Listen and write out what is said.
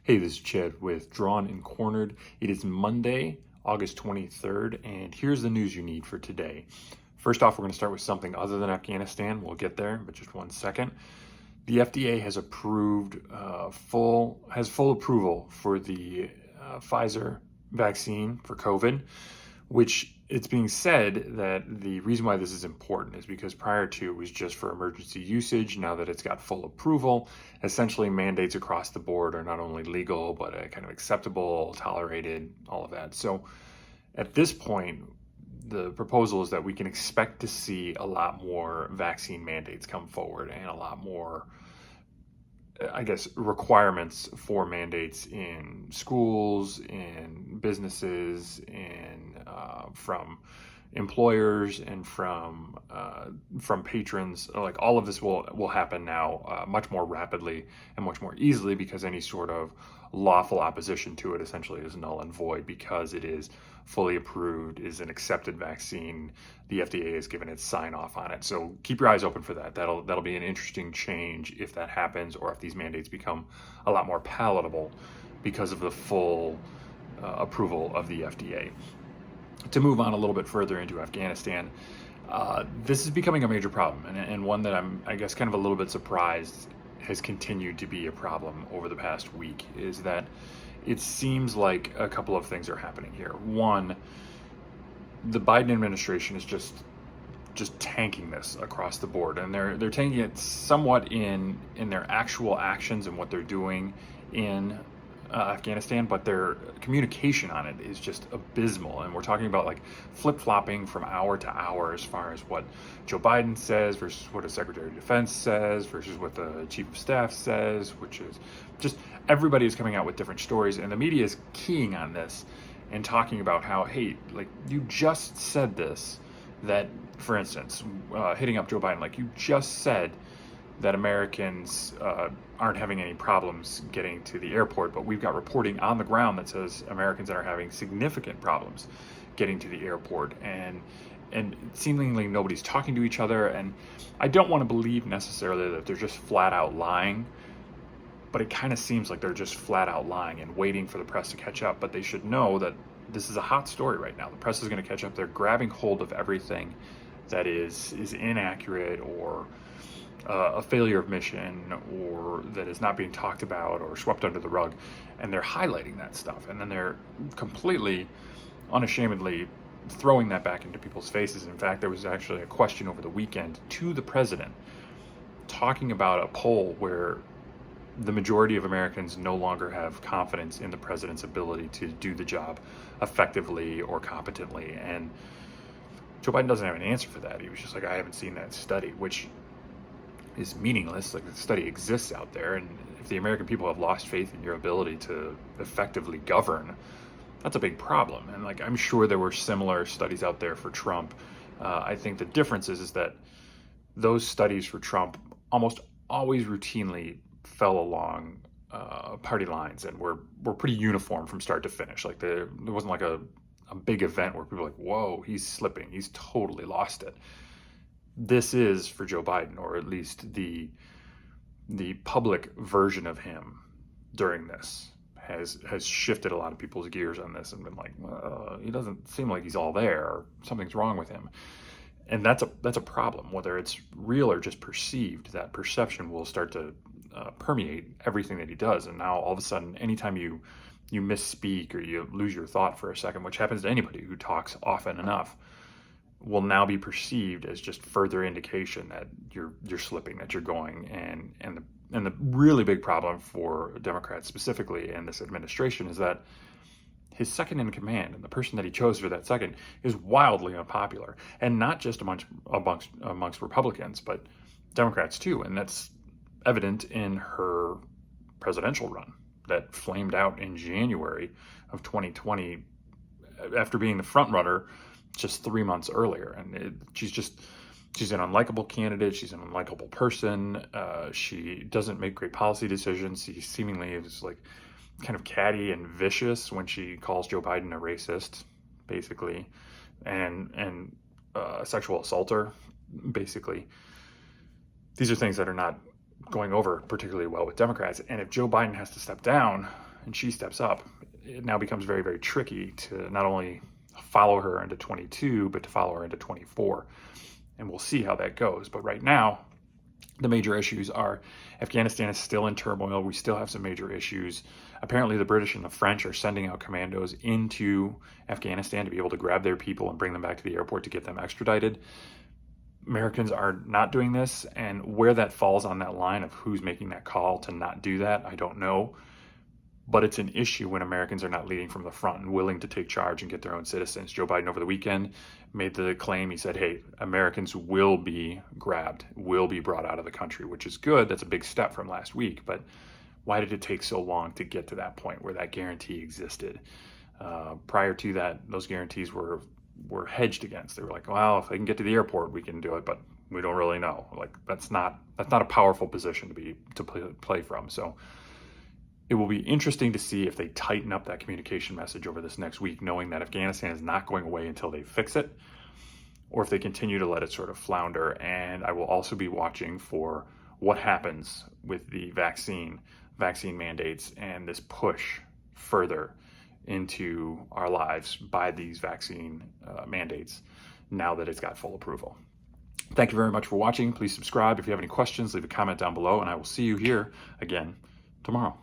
Hey, this is Chad with Drawn and Cornered. It is Monday, August 23rd, and here's the news you need for today. First off, we're going to start with something other than Afghanistan. We'll get there, but just one second. The FDA has approved full approval for the Pfizer vaccine for COVID, which it's being said that the reason why this is important is because prior to it was just for emergency usage. Now that it's got full approval, essentially mandates across the board are not only legal, but kind of acceptable, tolerated, all of that. So at this point, the proposal is that we can expect to see a lot more vaccine mandates come forward and a lot more, I guess, requirements for mandates in schools, in businesses, from employers, and from patrons. Like, all of this will happen now much more rapidly and much more easily, because any sort of lawful opposition to it essentially is null and void, because it is fully approved, is an accepted vaccine. The FDA has given its sign off on it. So keep your eyes open for that. That'll be an interesting change if that happens, or if these mandates become a lot more palatable because of the full approval of the FDA. To move on a little bit further into Afghanistan, this is becoming a major problem, and one that I'm, I guess, kind of a little bit surprised has continued to be a problem over the past week, is that it seems like a couple of things are happening here. One, the Biden administration is just tanking this across the board, and they're tanking it somewhat in their actual actions and what they're doing in Afghanistan, but their communication on it is just abysmal. And we're talking about like flip-flopping from hour to hour as far as what Joe Biden says versus what a Secretary of Defense says versus what the Chief of Staff says, which is just everybody is coming out with different stories, and the media is keying on this and talking about how, hey, like, you just said this, that, for instance, hitting up Joe Biden, like, you just said that Americans aren't having any problems getting to the airport, but we've got reporting on the ground that says Americans are having significant problems getting to the airport, and seemingly nobody's talking to each other. And I don't want to believe necessarily that they're just flat out lying, but it kind of seems like they're just flat out lying and waiting for the press to catch up. But they should know that this is a hot story right now. The press is going to catch up. They're grabbing hold of everything that is inaccurate, or a failure of mission, or that is not being talked about or swept under the rug, and they're highlighting that stuff, and then they're completely unashamedly throwing that back into people's faces. In fact, there was actually a question over the weekend to the president talking about a poll where the majority of Americans no longer have confidence in the president's ability to do the job effectively or competently, and Joe Biden doesn't have an answer for that. He was just like, I haven't seen that study, which is meaningless. Like, the study exists out there, and if the American people have lost faith in your ability to effectively govern, that's a big problem. And like, I'm sure there were similar studies out there for Trump. I think the difference is that those studies for Trump almost always routinely fell along party lines and were pretty uniform from start to finish. Like, there wasn't like a big event where people were like, whoa, he's slipping, he's totally lost it. This is for Joe Biden, or at least the public version of him during this has shifted a lot of people's gears on this and been like, he doesn't seem like he's all there, or something's wrong with him. And that's a problem, whether it's real or just perceived. That perception will start to permeate everything that he does. And now all of a sudden, anytime you misspeak or you lose your thought for a second, which happens to anybody who talks often enough, will now be perceived as just further indication that you're slipping, that you're going. And the really big problem for Democrats specifically and this administration is that his second in command, and the person that he chose for that second, is wildly unpopular, and not just amongst Republicans, but Democrats too. And that's evident in her presidential run that flamed out in January of 2020 after being the front runner just 3 months earlier. And she's an unlikable candidate. She's an unlikable person. She doesn't make great policy decisions. She seemingly is like kind of catty and vicious when she calls Joe Biden a racist, basically, and a sexual assaulter, basically. These are things that are not going over particularly well with Democrats. And if Joe Biden has to step down and she steps up, it now becomes very, very tricky to not only follow her into 22, but to follow her into 24. And we'll see how that goes. But right now, the major issues are Afghanistan is still in turmoil. We still have some major issues. Apparently, the British and the French are sending out commandos into Afghanistan to be able to grab their people and bring them back to the airport to get them extradited. Americans are not doing this, and where that falls on that line of who's making that call to not do that, I don't know. But it's an issue when Americans are not leading from the front and willing to take charge and get their own citizens. Joe Biden over the weekend made the claim, he said, hey, Americans will be grabbed, will be brought out of the country, which is good. That's a big step from last week. But why did it take so long to get to that point where that guarantee existed? Prior to that, those guarantees were hedged against. They were like, well, if they can get to the airport, we can do it, but we don't really know. Like, that's not a powerful position to play from. So it will be interesting to see if they tighten up that communication message over this next week, knowing that Afghanistan is not going away until they fix it, or if they continue to let it sort of flounder. And I will also be watching for what happens with the vaccine mandates and this push further into our lives by these vaccine mandates now that it's got full approval. Thank you very much for watching. Please subscribe. If you have any questions, leave a comment down below, and I will see you here again tomorrow.